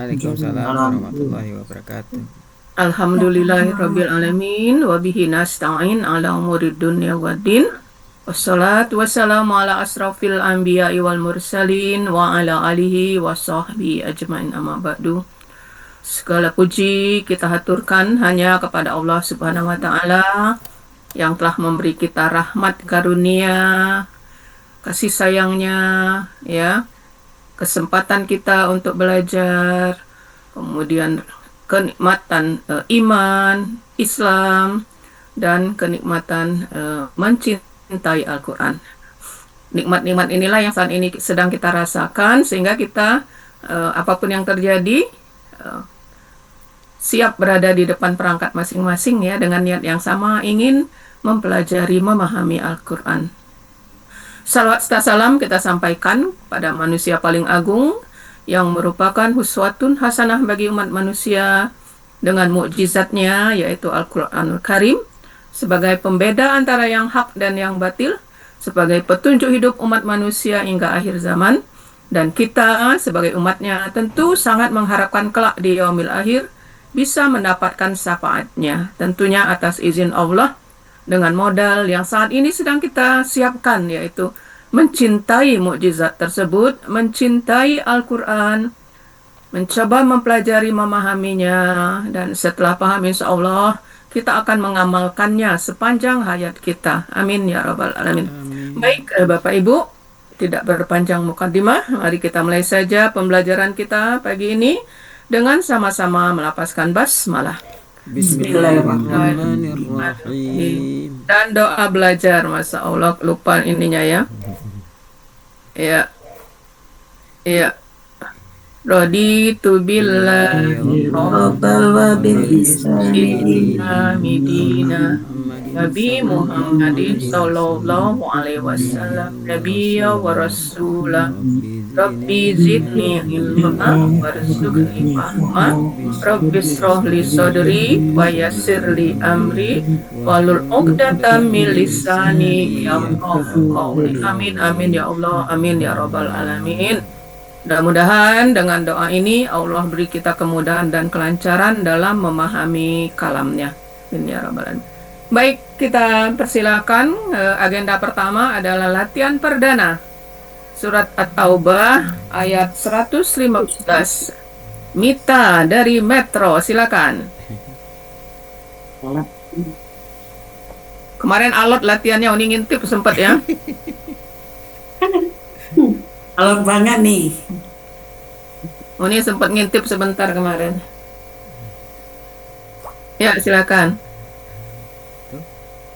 Waalaikumsalam warahmatullahi wabarakatuh. Alhamdulillahirabbil alamin wa bihi nasta'in ala umurid dunya waddin. Wassalatu wassalamu ala asrafil anbiya'i wal mursalin wa ala alihi wa sahbihi ajmain amma ba'du. Segala puji kita haturkan hanya kepada Allah Subhanahu wa taala yang telah memberi kita rahmat karunia, kasih sayangnya, ya, kesempatan kita untuk belajar, kemudian kenikmatan iman, Islam, dan kenikmatan mencintai Al-Quran. Nikmat-nikmat inilah yang saat ini sedang kita rasakan, sehingga kita apapun yang terjadi siap berada di depan perangkat masing-masing, ya, dengan niat yang sama, ingin mempelajari, memahami Al-Quran. Salawat serta salam kita sampaikan pada manusia paling agung yang merupakan huswatun hasanah bagi umat manusia dengan mukjizatnya, yaitu Al-Quranul Karim, sebagai pembeda antara yang hak dan yang batil, sebagai petunjuk hidup umat manusia hingga akhir zaman. Dan kita sebagai umatnya tentu sangat mengharapkan kelak di yaumil akhir bisa mendapatkan syafaatnya, tentunya atas izin Allah, dengan modal yang saat ini sedang kita siapkan, yaitu mencintai mukjizat tersebut, mencintai Al-Quran, mencoba mempelajari, memahaminya, dan setelah paham insya Allah kita akan mengamalkannya sepanjang hayat kita. Amin ya rabbal alamin. Baik, Bapak Ibu, tidak berpanjang mukadimah, mari kita mulai saja pembelajaran kita pagi ini dengan sama-sama melafazkan basmalah. Bismillahirrahmanirrahim. Dan doa belajar, Masya Allah, lupa ininya ya. Ya, ya. Raditu billahi rabban wa bil islami dina. Nabi Muhammadin sallallahu alaihi wasallam nabiyya wa rasulah. Rabbi zidni ilma warzuqni fahma. Rabbi shrah li sadri wa yassir li amri walul 'uqdatam min lisani yafqahu qawli. Amin amin ya Allah, amin ya rabbal alamin. Mudah-mudahan dengan doa ini Allah beri kita kemudahan dan kelancaran dalam memahami kalamnya. Amin ya rabbal alamin. Baik, kita persilakan. Agenda pertama adalah latihan perdana. Surat At-Taubah ayat 115. Mita dari Metro, silakan. Kemarin alot latihannya, Uni ngintip sempat ya. Alot banget nih. Uni sempat ngintip sebentar kemarin. Ya, silakan.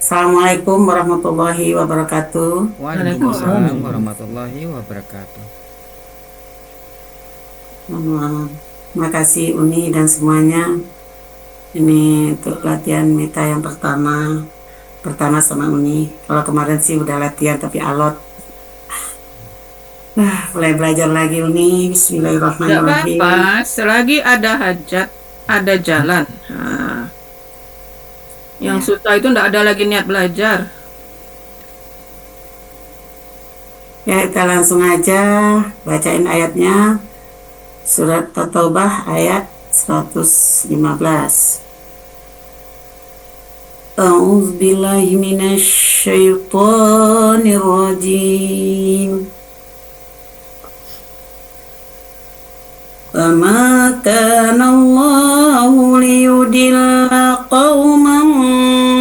Assalamualaikum warahmatullahi wabarakatuh. Waalaikumsalam warahmatullahi wabarakatuh. Terima kasih Uni dan semuanya. Ini untuk latihan Mita yang pertama sama Uni. Kalau kemarin sih udah latihan tapi alot. Mulai belajar lagi Uni. Bismillahirrahmanirrahim. Tidak apa-apa, selagi ada hajat, ada jalan. Nah, yang susah itu tidak ada lagi niat belajar. Ya, kita langsung aja bacain ayatnya. Surat At-Taubah ayat 115. A'udzu billahi minasy syaithanir rajim. وَمَا كَانَ اللَّهُ لِيُضِلَّ قَوْمًا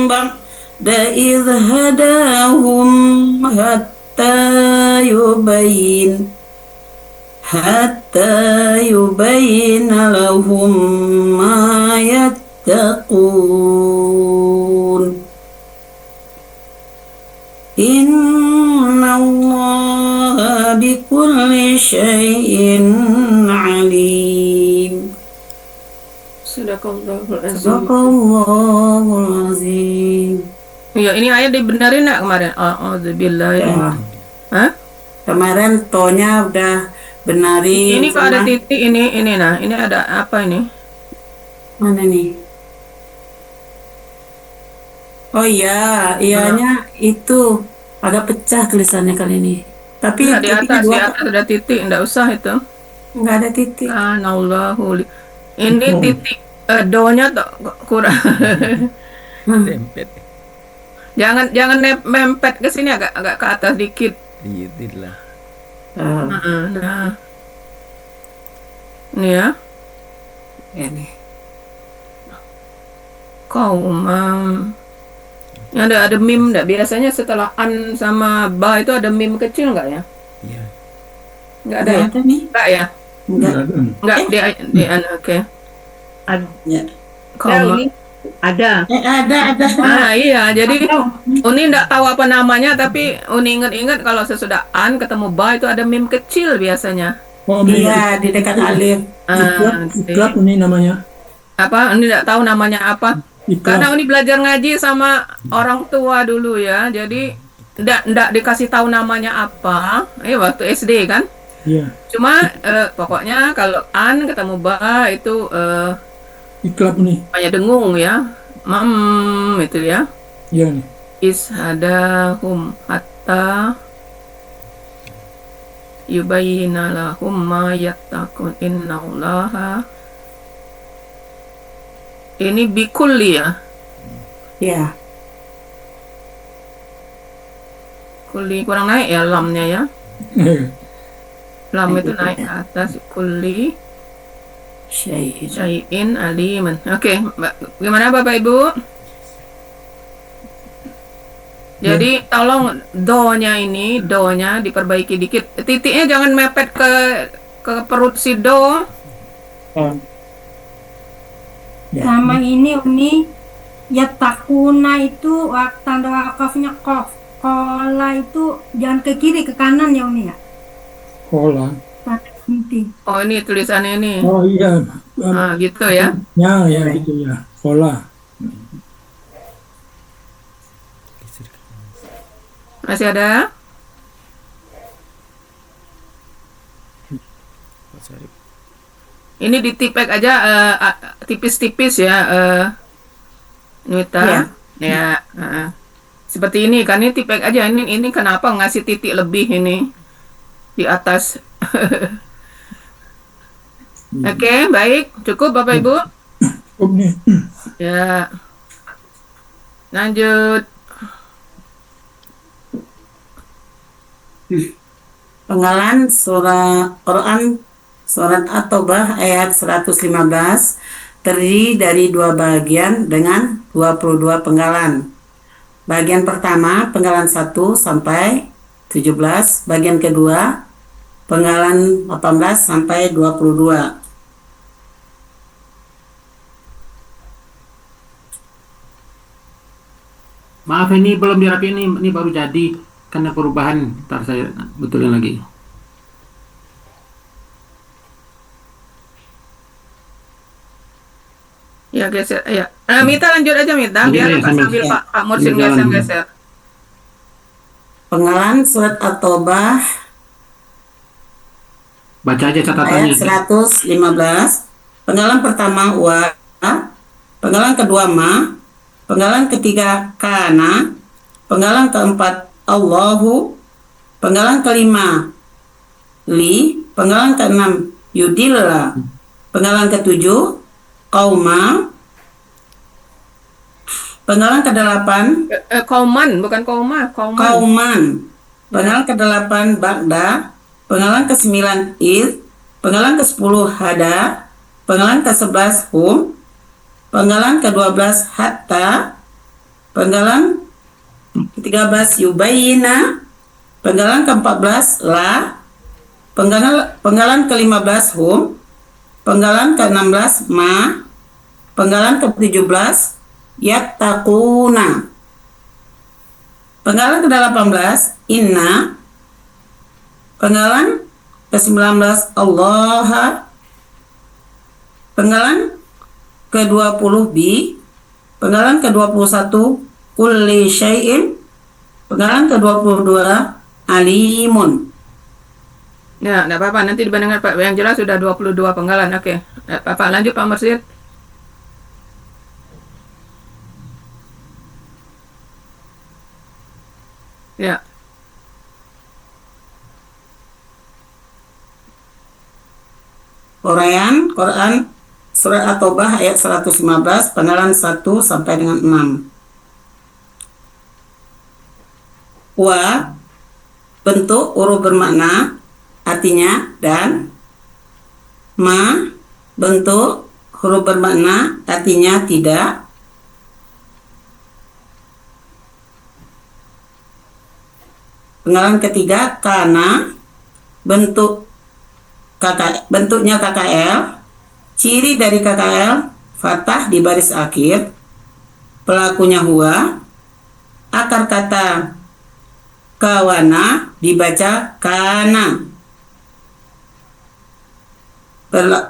بَعْدَ إِذْ هَدَاهُمْ حَتَّى يُبَيِّنَ لَهُم مَّا يَتَّقُونَ Innallaha bikulli syai'in alim. Sadaqallahul azim. Sadaqallahul azim. Ya, ini ayat dibenerin nggak kemarin? A'udzubillahi. Ya. Hah? Kemarin tonya udah benarin. Ini kok ada titik ini nah. Ini ada apa ini? Mana nih? Oh iya, ianya itu agak pecah tulisannya kali ini. Tapi Nah, di atas dua ada titik, enggak usah itu. Nggak ada titik. Kanallahu li. Ini titik do-nya tuh kurang. Dempet. Jangan mempet ke sini, agak agak ke atas dikit. Iyidillah. Nah, ini ya. Ini. Qaumam. Ada mim enggak? Biasanya setelah an sama ba itu ada mim kecil enggak ya? Iya. Enggak ada ya? Nggak ada nih. Enggak ya? Nggak. Enggak di an, oke. Ya. Qaumam. ini ada. Ada. Iya, jadi Uni enggak tahu apa namanya, tapi Uni ingat-ingat kalau sesudah an ketemu ba itu ada mim kecil biasanya. Oh, ini Iya, di dekat alif. iklat ini namanya. Apa? Uni enggak tahu namanya apa. Karena Iklat. Uni belajar ngaji sama orang tua dulu ya, jadi enggak dikasih tahu namanya apa. Waktu SD kan. Iya, Cuma pokoknya kalau an ketemu ba itu iklat ini. banyak dengung ya. Itu ya. Iya nih. Ishadahum hatta yubayyina lahum ma yattaqun innallaha. Ini bikulli ya. Ya. Kulli kurang naik ya lamnya ya. Lam itu naik ke atas, kulli Syai'in. syai'in aliman. Oke, gimana Bapak Ibu? Jadi tolong do-nya diperbaiki dikit. Titiknya jangan mepet ke perut si do. Sama ini Uni yatakuna itu tanda wakafnya kof. Kola itu jangan ke kiri, ke kanan ya Uni ya. Kola. Tanda henti. Oh, ini tulisannya ini. Oh iya. Nah, gitu ya. Ya gitu ya. Kola. Masih ada? Ini ditipek aja tipis-tipis ya, Nita. Ya, seperti ini kan, ini tipek aja. Ini kenapa ngasih titik lebih ini di atas? Oke, baik, cukup Bapak Ibu. Cukup nih. Ya, lanjut. Penggalan surah Quran Surat At-Taubah ayat 115 terdiri dari dua bagian dengan 22 penggalan. Bagian pertama penggalan 1 sampai 17, bagian kedua penggalan 18 sampai 22. Maaf ini belum dirapi, ini baru jadi karena perubahan. Ntar saya betulin lagi. Ya geser, ya. Mita lanjut aja Mita, biar Iya, Pak sambil Pak Mursin geser-geser. Penggalan surat At-Taubah Baca aja ayat catatannya. 115. Penggalan pertama wa, penggalan kedua ma, penggalan ketiga kana, penggalan keempat Allahu, penggalan kelima li, penggalan keenam yudilla, penggalan ketujuh qauma, penggalan kedelapan Kauman, bukan kauma, kauman. kauman, penggalan kedelapan ba'da, penggalan ke-9 id, penggalan ke-10 hada, penggalan ke-11 hum, penggalan ke-12 hatta, penggalan ke-13 yubayina, penggalan ke-14 la, penggalan ke-15 hum, penggalan ke-16 ma, penggalan ke-17 yattaquna, penggalan ke-18 inna, penggalan ke-19 Allah, penggalan ke-20 bi, penggalan ke-21 kulli syai'in, penggalan ke-22 alimun. Ya, enggak apa-apa, nanti dibandingkan Pak. Yang jelas sudah 22 penggalan. Oke. Pak, lanjut Pak Mursid. Ya. Quran Surat At-Taubah ayat 115, penggalan 1 sampai dengan 6. Wa, bentuk huruf bermakna, artinya dan. Ma, bentuk huruf bermakna, artinya tidak. Penggalan ketiga, kana, bentuknya KKL. Ciri dari KKL, fathah di baris akhir, pelakunya huwa, akar kata kawana dibaca kana.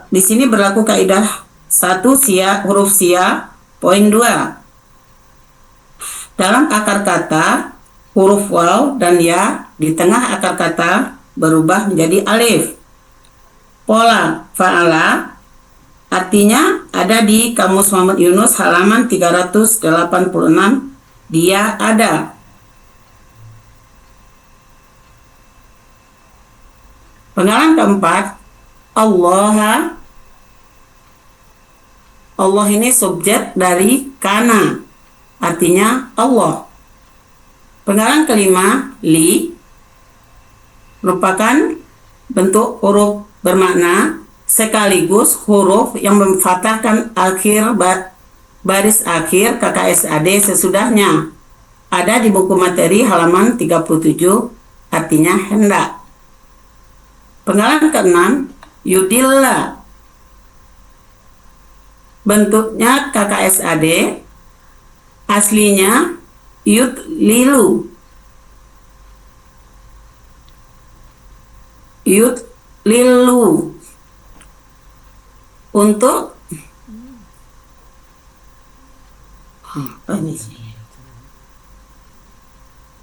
Di sini berlaku kaidah 1 huruf sia, poin 2. Dalam akar kata, huruf waw dan ya di tengah akar kata berubah menjadi alif. Pola fa'ala artinya ada di Kamus Muhammad Yunus halaman 386, dia ada. Penggalan keempat, Allah ini subjek dari kana, artinya Allah. Penggalan kelima, li, merupakan bentuk huruf bermakna sekaligus huruf yang memfathahkan akhir baris akhir KKSAD sesudahnya. Ada di buku materi halaman 37, artinya hendak. Penggalan keenam, yudilla, bentuknya KKSAD, aslinya yudlilu. Yudlilu. Untuk apa ini?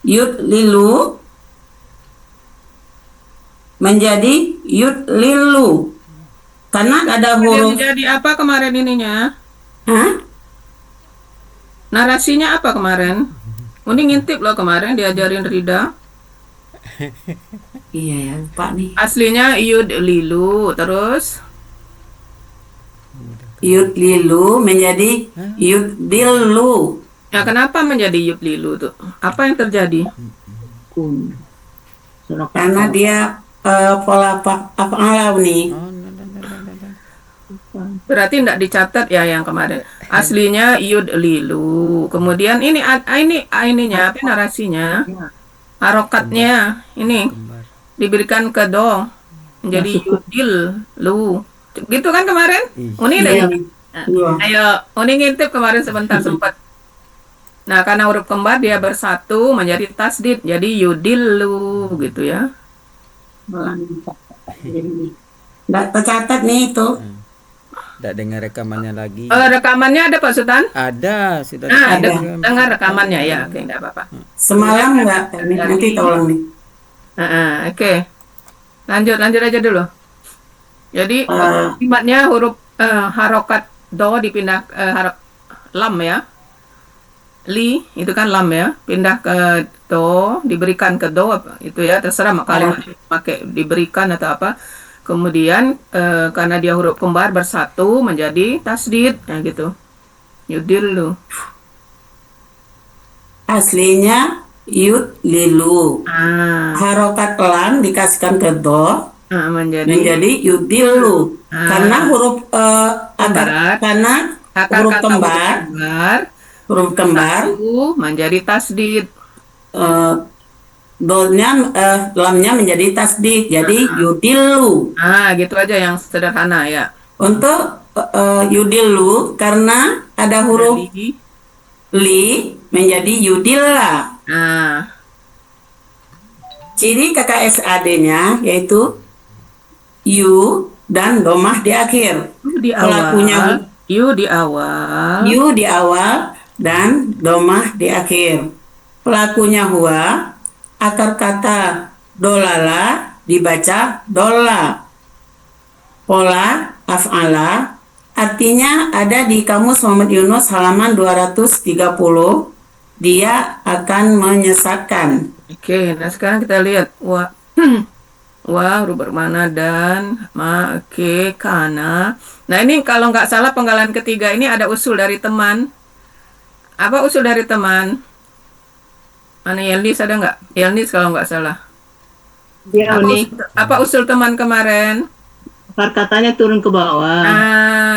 Yudlilu menjadi yudlilu karena ada huruf. Jadi apa kemarin ininya? Hah? Narasinya apa kemarin? Uni ngintip loh kemarin diajarin Rida. Iya ya, Pak nih. Aslinya yudlilu, terus Yudlilu menjadi yuddilu. ya kenapa menjadi yudlilu tuh? Apa yang terjadi? Karena dia pola apa nih. Berarti tidak dicatat ya yang kemarin. Aslinya yudlilu. Kemudian ininya apa narasinya? Harokatnya ini diberikan ke do menjadi yudillu. Gitu kan kemarin? Uni deh. Ayo, Uni ngintip kemarin sebentar sempat. Nah, karena huruf kembar dia bersatu menjadi tasdid, jadi yudillu gitu ya. Nggak tercatat nih itu. Tidak dengar rekamannya lagi. Rekamannya ada Pak Sultan? Ada, sudah. Ada Ada. dengar rekamannya ya. Oke, enggak apa-apa. Semalam nggak? Nanti tolong nih. Oke. Lanjut aja dulu. Jadi kalimatnya huruf harokat do dipindah lam ya. Li itu kan lam ya, pindah ke do, diberikan ke do itu ya, terserah kalimat pakai diberikan atau apa. Kemudian karena dia huruf kembar bersatu menjadi tasdid ya gitu. Yudillu. Aslinya yudlilu. Harokat lam dikasihkan ke do menjadi yudillu. Karena huruf huruf kembar menjadi tasdid. Lamnya menjadi tasdid, jadi yudillu. Gitu aja yang sederhana ya. Untuk yudillu karena ada huruf li menjadi yudilla. Ciri KKSAD-nya yaitu yu dan domah di akhir. Pelakunya yu di awal. Yu di awal dan domah di akhir. Pelakunya huwa, akar kata dolala dibaca dola. Pola af'ala artinya ada di Kamus Muhammad Yunus halaman 230. Dia akan menyesatkan. Oke, nah sekarang kita lihat wa, huruf bermakna dan, ma, oke, kana. Nah ini kalau nggak salah penggalan ketiga ini ada usul dari teman. Apa usul dari teman? Mana Yelnis ada nggak? Yelnis kalau nggak salah. Dia Uni, Apa usul teman kemarin? akar katanya turun ke bawah.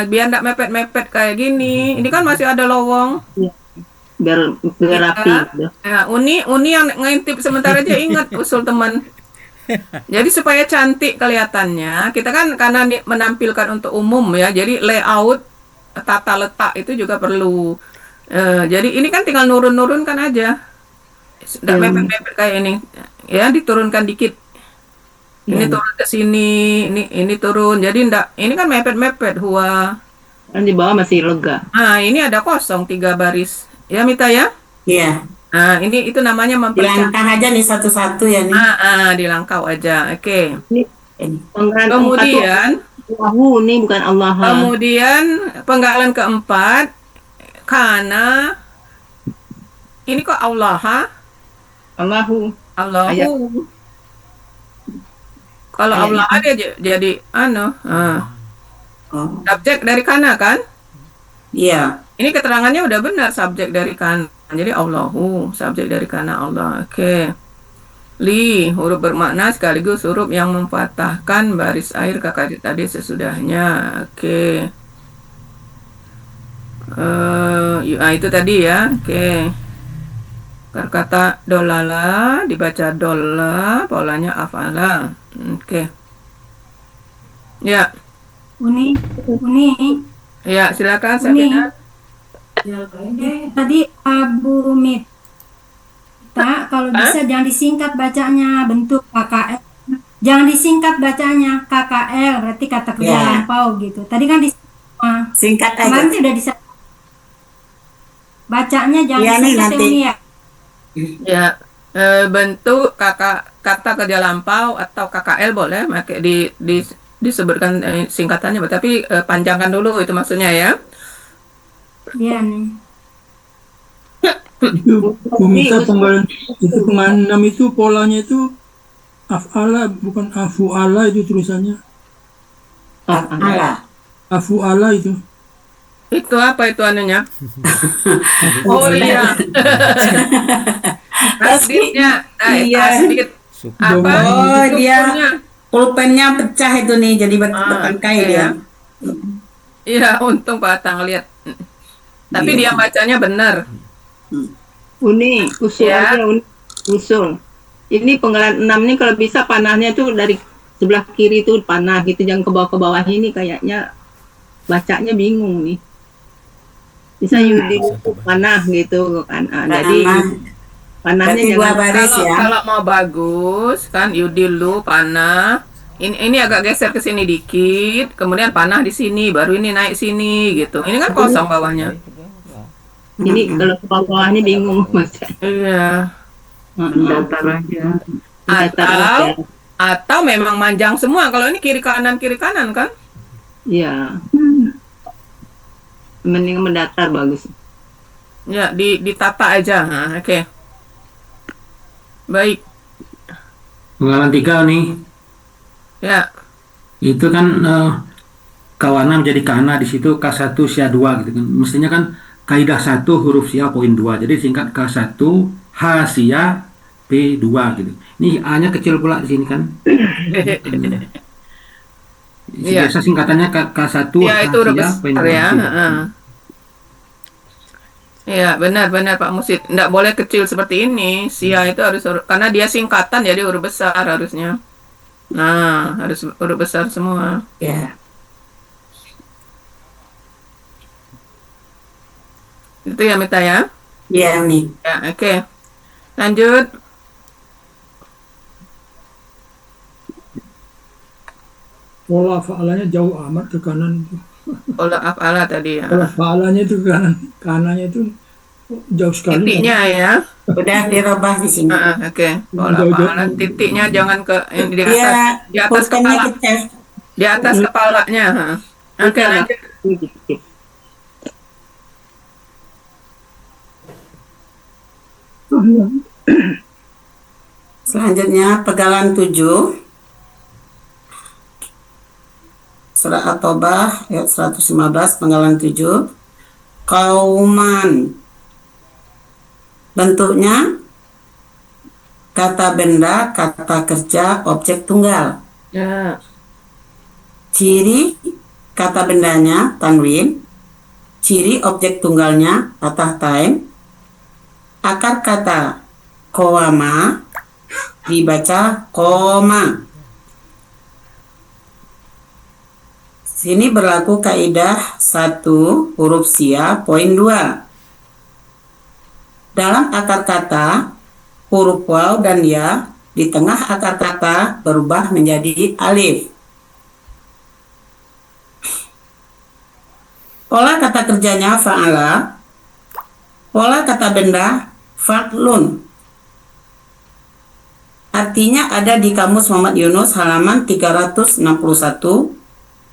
Biar nggak mepet-mepet kayak gini. Ini kan masih ada lowong. Biar rapi gitu. Ya, Uni yang ngintip sementara aja ingat usul teman. Jadi supaya cantik kelihatannya, kita kan karena menampilkan untuk umum ya, jadi layout, tata letak itu juga perlu. Jadi ini kan tinggal nurun-nurunkan aja. Nggak mepet-mepet kayak ini. Ya, diturunkan dikit. Ini turun ke sini, ini turun. Jadi ini kan mepet-mepet huwa. Kan di bawah masih lega. Nah, ini ada kosong 3 baris. Ya, Mita ya? Iya. Nah, itu namanya mempercantik. Dilangkah aja nih satu-satu ya nih. Dilangkau aja. Oke. Penggalan Kemudian, Allahu nih bukan Allah. kemudian penggalan keempat, karena ini kok Allah, Allahu. Allahu. Kalau Allah dia jadi Oh, subjek dari kana kan? iya. Ini keterangannya udah benar subjek dari kana. Jadi Allahu, subjek dari kana Allah. Oke. Li, huruf bermakna sekaligus huruf yang memfathahkan baris air kakak tadi sesudahnya. Oke. Itu tadi ya. Oke. Kata dolala dibaca dolla, polanya afala. Oke. Ya, Uni, ya silakan Uni. Sabina. Tadi Abu Mita, kalau bisa jangan disingkat bacanya bentuk KKL. Jangan disingkat bacanya KKL, berarti kata kerja Ya. lampau gitu. Tadi kan Singkat aja. kemarin sih udah bisa. Bacanya jangan Iya nih, disingkat ya nanti. Uni ya. Ya, bentuk kata kerja lampau atau KKL boleh pakai disebutkan singkatannya, tapi panjangkan dulu itu maksudnya ya. Iya nih. Itu meminta penggalan itu penggalan 6 itu polanya itu af'ala bukan afu'ala itu tulisannya. Alah. Afu'ala itu. Itu apa itu anunya? Oh iya. Tasdidnya, Iya. tasdid. Apa? Oh, dia Sukunnya. pulpennya pecah itu nih, jadi bertangkai iya. dia. Iya, untung Pak Atang lihat. Tapi Iya. dia bacanya benar. Uni, usul Ya. aja Uni. Usul. Ini penggalan 6 nih kalau bisa panahnya tuh dari sebelah kiri tuh panah gitu, jangan ke bawah ini kayaknya bacanya bingung nih. Bisa Yudi panah gitu kan. Jadi panahnya Berarti dua jangan baris ya. Kalau mau bagus kan yudilu panah. Ini agak geser ke sini dikit, kemudian panah di sini, baru ini naik sini gitu. Ini kan kosong bawahnya. ini kalau ke bawahnya bingung Mas. Iya. Datar aja. Atau memang manjang semua. Kalau ini kiri kanan kan? Iya. Mending mendatar bagus. Ya, ditata aja. Nah, oke. Baik. Penggalan 3 nih, Ya. itu kan kawana menjadi kana di situ K1 sia 2 gitu kan. Mestinya kan kaidah 1 huruf sia poin 2. Jadi singkat K1 H sia P2 gitu. Ini A-nya kecil pula di sini kan. Iya. Biasa singkatannya K1 Ya, H itu udah sia poin besar 2. ya. Iya, benar Pak Musid. Nggak boleh kecil seperti ini. Sia itu harus karena dia singkatan jadi huruf besar harusnya. Nah, harus huruf besar semua. Ya. Itu ya Mita ya. Iya nih. Ya, oke. Lanjut. Pola fa'alanya jauh amat ke kanan itu. Pola af'ala tadi ya. Pola fa'alanya itu ke kanan, kanannya itu jauh sekali. Titiknya ya. Udah dirubah di sini. Oke. Pola Jauh-jauh. af'ala titiknya jangan ke yang di Iya, atas. Di atas pulpennya kepala. kecil. Di atas kepalanya. Oke, lanjut. Selanjutnya pegalan 7. surat At-Taubah ayat 115 penggalan 7. Kauman. Bentuknya kata benda, kata kerja, objek tunggal. Ya. Ciri kata bendanya tanwin, ciri objek tunggalnya fathah tain. Akar kata qawama dibaca koma. Sini berlaku kaidah 1 huruf sia poin 2. Dalam akar kata, huruf waw dan ya di tengah akar kata berubah menjadi alif. Pola kata kerjanya fa'ala, pola kata benda fa'lun. Artinya ada di Kamus Muhammad Yunus halaman 361,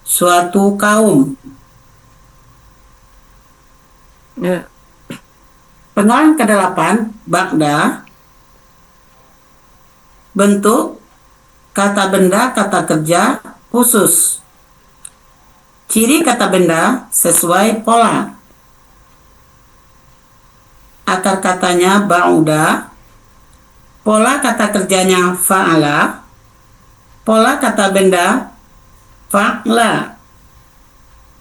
suatu kaum. Ya. Penggalan ke-8, ba'da. Bentuk kata benda, kata kerja khusus. Ciri kata benda sesuai pola. Akar katanya ba'uda. Pola kata kerjanya fa'ala. Pola kata benda fa'la.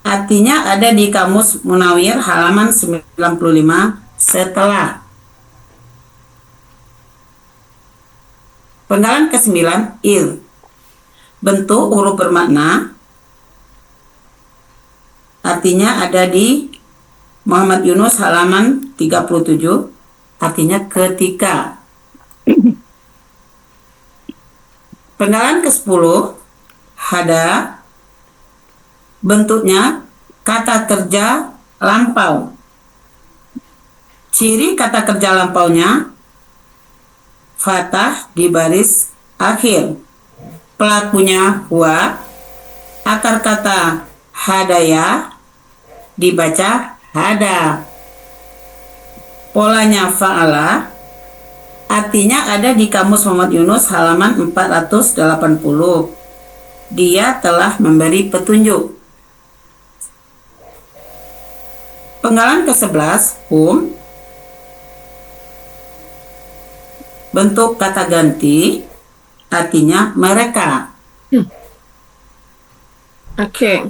Artinya ada di Kamus Munawir halaman 95 setelah. Penggalan ke-9, il. Bentuk huruf bermakna. Artinya ada di Muhammad Yunus halaman 37, artinya ketika. Penggalan ke-10, hada. Bentuknya kata kerja lampau. Ciri kata kerja lampaunya fathah di baris akhir. Pelakunya huwa. Akar kata hadaya dibaca hada. Polanya fa'ala. Artinya ada di Kamus Muhammad Yunus halaman 480. Dia telah memberi petunjuk. Penggalan ke-11, hum. Bentuk kata ganti, artinya mereka. Oke.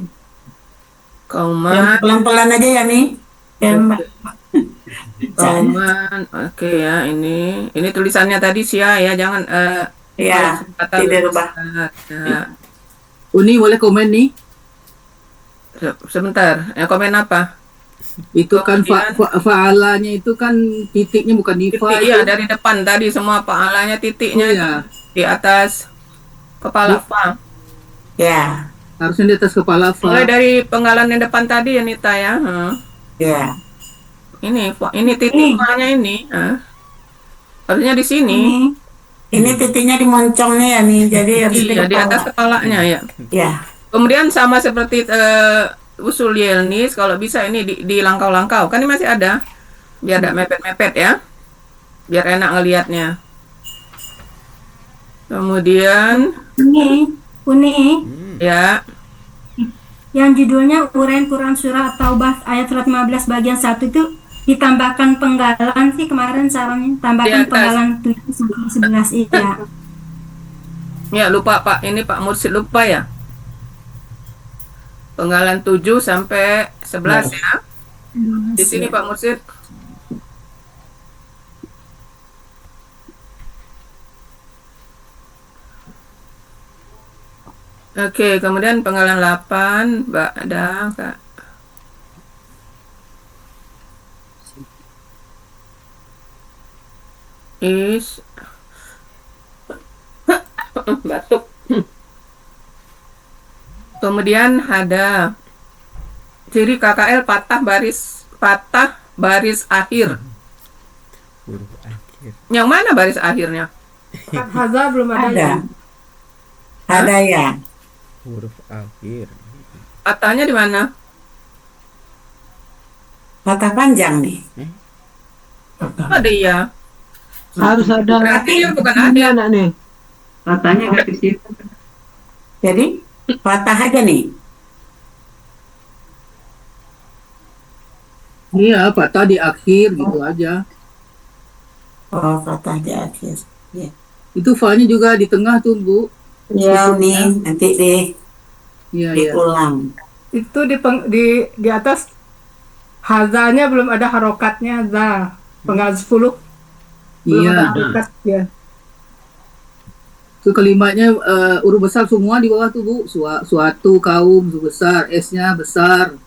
Kauman. Yang pelan-pelan aja ya nih. Kauman. Oke ya, ini tulisannya tadi sia ya, jangan Ya, kata tidak rubah. ya. Uni boleh komen nih? Sebentar, komen apa? Itu kan Kemudian- fa'alanya itu kan titiknya bukan di fa. Titik, iya, dari depan tadi semua fa'alanya titiknya Iya. di atas kepala fa. Ya, Harusnya di atas kepala Mulai fa. dari penggalan yang depan tadi ya Nita ya. ya. Ini titik fa-nya ini. Harusnya di sini. Ini titiknya di moncongnya ya nih, jadi harus Iya, di atas kepalanya ya. Ya, Kemudian sama seperti usul Yelnis, kalau bisa ini di langkau-langkau. Kan ini masih ada. Biar tidak mepet-mepet ya. Biar enak ngelihatnya. Kemudian Uni, ya, yang judulnya Uraian Quran Surah At-Taubah ayat 115 bagian 1 itu ditambahkan penggalan sih kemarin sarannya, Di tambahkan atas. penggalan 7 sampai 11 iya. ya lupa Pak, ini Pak Mursid lupa ya. Penggalan 7 sampai 11 ya. Di sini Pak Mursid. Oke, kemudian penggalan 8, Ba'da, Kak. Is batuk. Kemudian ada ciri KKL patah baris akhir. Huruf akhir. Yang mana baris akhirnya? Hadza belum ada. Ada ya. Huruf akhir. Patahnya di mana? Patah panjang nih. Ada ya. Harus ada. Berarti ya bukan ada. anak nih. Katanya nggak di situ. Jadi patah aja nih. Iya, patah di akhir gitu aja. Oh, fathah di akhir. Ya. Itu fa-nya juga di tengah tuh, Bu. Ya, Uni, nanti Iya, iya. diulang. Itu di atas hazanya belum ada harokatnya, za. Penggal 10 belum Iya. ada harokat ya. Itu kalimatnya huruf besar semua di bawah tuh, Bu. Suatu kaum huruf besar, S-nya besar.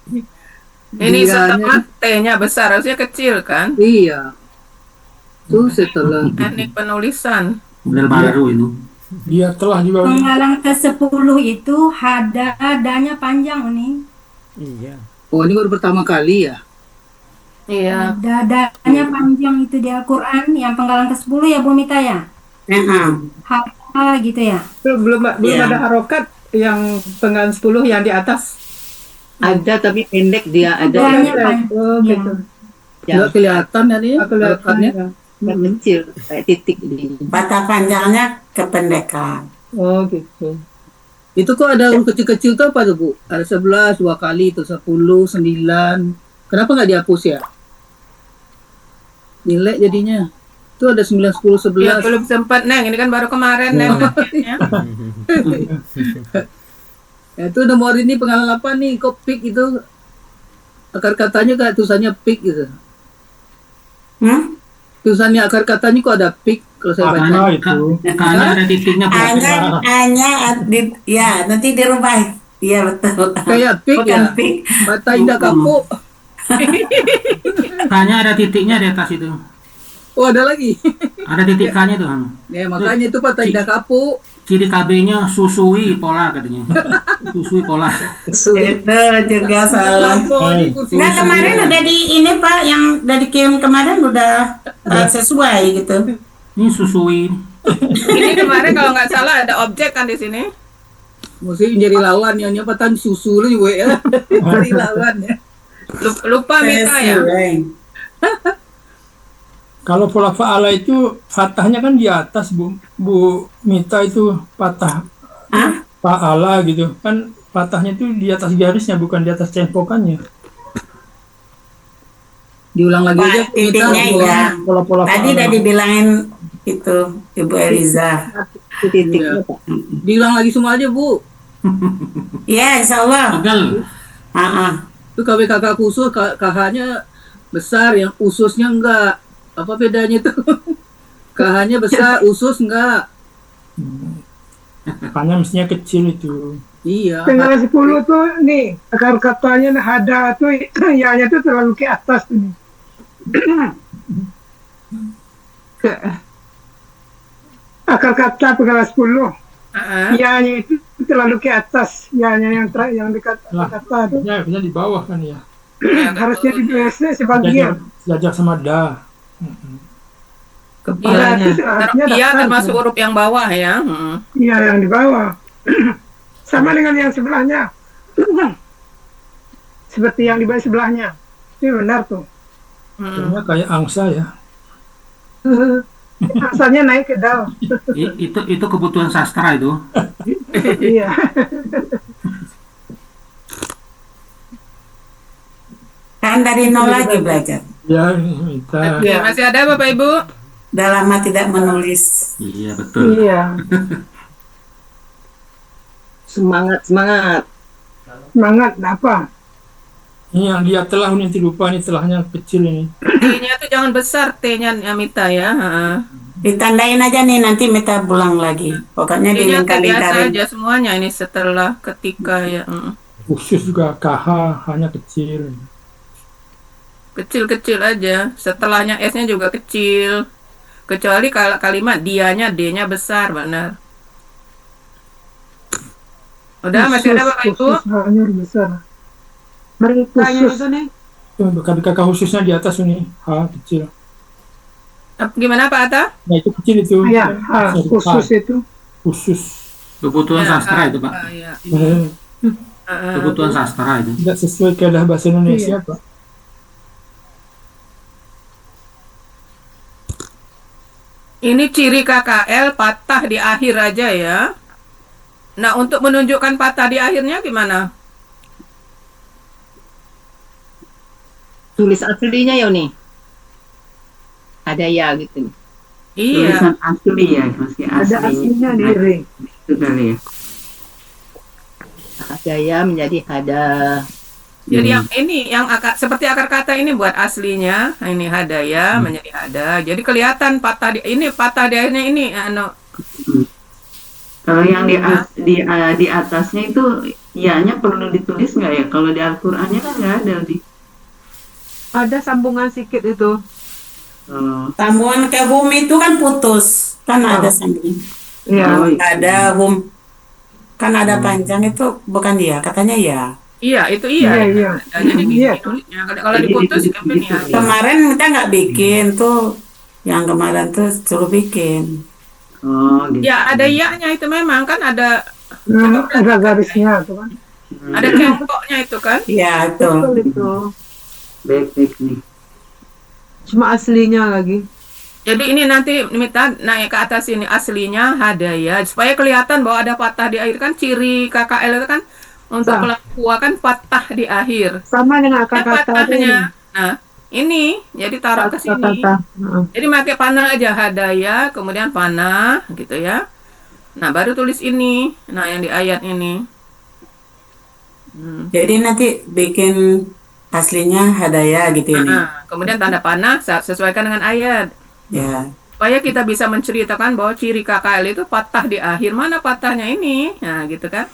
Ini Dianya, setelah T-nya besar, harusnya kecil kan? iya. Itu setelah Teknik penulisan. Model baru itu. Dia telah juga Uni. Penggalan ke-10 itu hadanya panjang nih. Iya. Oh, ini baru pertama kali ya. Iya. Dadanya panjang itu di Al-Quran. Yang penggalan ke-10 ya Bu Mita ya? Hada gitu ya. Belum Iya. ada harokat yang penggal 10 yang di atas. Ada tapi pendek dia ada Hadanya Oh, panjang. gitu. Nggak kelihatan ya nih Aku lihat harokatnya. yang kecil kayak titik di Fathah panjangnya kependekan. Oh, gitu. Itu kok ada huruf kecil-kecil tuh apa tuh, Bu? Ada 11, 2 kali, itu 10, 9. Kenapa nggak dihapus ya? Nilai jadinya. Itu ada 9, 10, Ya, 11. belum sempat, Neng. Ini kan baru kemarin, Neng. latihannya. Ya, itu nomor ini pengalaman apa nih? Kok pik itu? Akar katanya kayak tulisannya pik gitu. Tulisannya akar katanya kok ada pik kalau saya baca. Fathah itu. Karena ada titiknya Bu. Ya, nanti dirubah. Iya, betul. Kayak pik Bukan ya. pik. Mata indah kapuk. K-nya ada titiknya di atas itu. Oh, ada lagi. Ada titik K-nya tuh. Ya, makanya itu mata indah kapuk. Ciri KB-nya susui pola katanya. Susui pola. Itu juga salah. Nah, kemarin udah di ini Pak, yang dari kirim kemarin udah sesuai gitu. Ini susui. Ini kemarin kalau nggak salah ada objek kan di sini. Mesti jadi lawan yang nyapatan susu lu juga ya. Jadi lawan ya. Lupa Mita ya. Sesuai. Kalau pola fa'ala itu fathahnya kan di atas Bu Mita itu fathah fa'ala gitu kan, fathahnya itu di atas garisnya bukan di atas cempokannya. Diulang lagi aja. Pak, titiknya ya. Pola-pola Tadi fa'ala. udah dibilangin itu Ibu Eliza. titiknya Pak. Diulang lagi semua aja, Bu. Ya, insya Allah. Pegel. Itu KWKK khusus, KH-nya besar, yang ususnya enggak. Apa bedanya tuh? KH-nya besar, usus enggak. Makanya mestinya kecil itu. Iya. Penggalan 10 tuh nih akar katanya hada tuh ya-nya tuh terlalu ke atas tuh nih. Akar kata penggalan 10 ya-nya itu terlalu ke atas, ya-nya yang dekat Lah, akar kata tuh. harusnya di bawah kan ya. Harusnya di sebagian. Jajar sama da. Berarti harusnya Iya, datar termasuk tuh. huruf yang bawah ya. Iya, yang di bawah. Sama dengan yang sebelahnya. Seperti yang di bawah sebelahnya. Itu benar tuh. Kayaknya kayak angsa ya. Asalnya naik ke dal. Itu kebutuhan sastra itu. Iya. Kan dari nol lagi belajar. Ya, Mita. Oke, masih ada Bapak Ibu? Udah lama tidak menulis. Iya betul. Iya. Semangat semangat. Semangat apa? Ini yang dia telah ini lupa nih telahnya kecil ini. T-nya tuh jangan besar, T-nya Mita ya. Ditandain aja nih, nanti Mita pulang lagi. Pokoknya T-nya T biasa dilingkar-lingkarin. aja semuanya ini setelah ketika ya. Khusus juga KH hanya kecil. Kecil-kecil aja. Setelahnya S-nya juga kecil. Kecuali kalau kalimat dianya D-nya besar, benar. Udah, masih ada Bapak Ibu? Khusus hanya besar. Khusus. BK khususnya di atas ini H kecil. Gimana Pak Atta? Nah itu kecil itu. Ya, khusus itu. Khusus. Kebutuhan sastra itu Pak. Iya. Kebutuhan sastra itu. Tidak sesuai keadaan bahasa Indonesia Pak. Ini ciri KKL patah di akhir aja ya. Nah, untuk menunjukkan patah di akhirnya gimana? tulis aslinya ya nih. Ada ya gitu nih. Iya. Tulisan asli ya, masih Ada asli. aslinya di ring. Itu kali ya. Ada ya menjadi ada. Jadi yang ini yang seperti akar kata ini buat aslinya. Nah, ini hadaya menjadi hada. Jadi kelihatan patah ini patah di akhirnya ini Kalau yang di atasnya itu ya-nya perlu ditulis nggak ya? Kalau di Al-Qur'annya kan nggak ada di. Ada sambungan sedikit itu. Sambungan ke hum itu kan putus, kan ada sambungan. Iya. Ada hum, kan ada panjang itu bukan dia, katanya ya. Iya, itu iya. Iya. Jadi Iya. tulisnya. Kalau diputus ini ya. Kemarin kita nggak bikin tuh, yang kemarin tuh suruh bikin. Oh, gitu. Ya, ada iya-nya itu memang kan ada Ada garisnya tuh kan. ada kempoknya itu kan. Iya, itu. Betul itu. Baik nih. Cuma aslinya lagi. Jadi ini nanti minta naik ke atas ini aslinya hadaya supaya kelihatan bahwa ada patah di akhir kan ciri KKL itu kan untuk pelaku kan patah di akhir. Sama dengan akar kata Patahnya. Nah, ini jadi taruh ke sini. Jadi pakai panah aja hadaya, kemudian panah gitu ya. Nah, baru tulis ini. Nah, yang di ayat ini. Jadi nanti bikin aslinya hadaya gitu ini. Kemudian tanda panah sesuaikan dengan ayat. Ya. Supaya kita bisa menceritakan bahwa ciri KKL itu patah di akhir. Mana patahnya ini? Nah, gitu kan.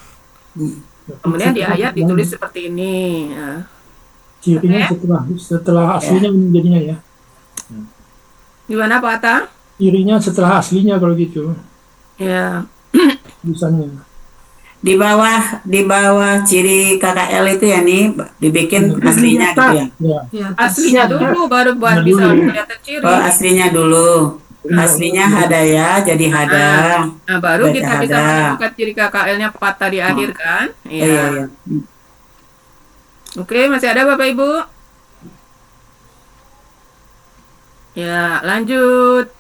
Kemudian di ayat ditulis seperti ini. Nah. Cirinya setelah aslinya menjadinya ya. Gimana Pak Atta? Cirinya setelah aslinya kalau gitu. Ya. Tulisannya. Di bawah ciri KKL itu ya nih dibikin aslinya gitu ya. Ya. Aslinya dulu baru buat bisa kelihatan ciri. Oh, aslinya dulu. Aslinya hadaya jadi hada. Nah, baru Jadi kita bisa hada. menemukan ciri KKL-nya patah di akhir kan? Iya. Oke, masih ada Bapak Ibu? Ya, lanjut.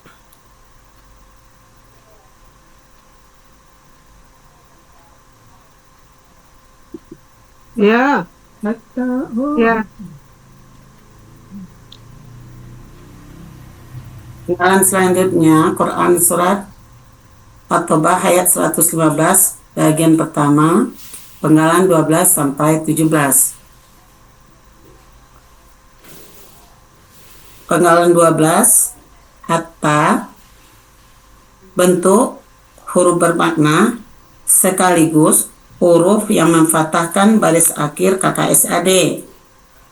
Ya. Ya. Penggalan selanjutnya Quran surat At-Taubah ayat 115 bagian pertama penggalan 12 sampai 17. Penggalan 12 hatta bentuk huruf bermakna sekaligus huruf yang memfathahkan baris akhir KKSAD.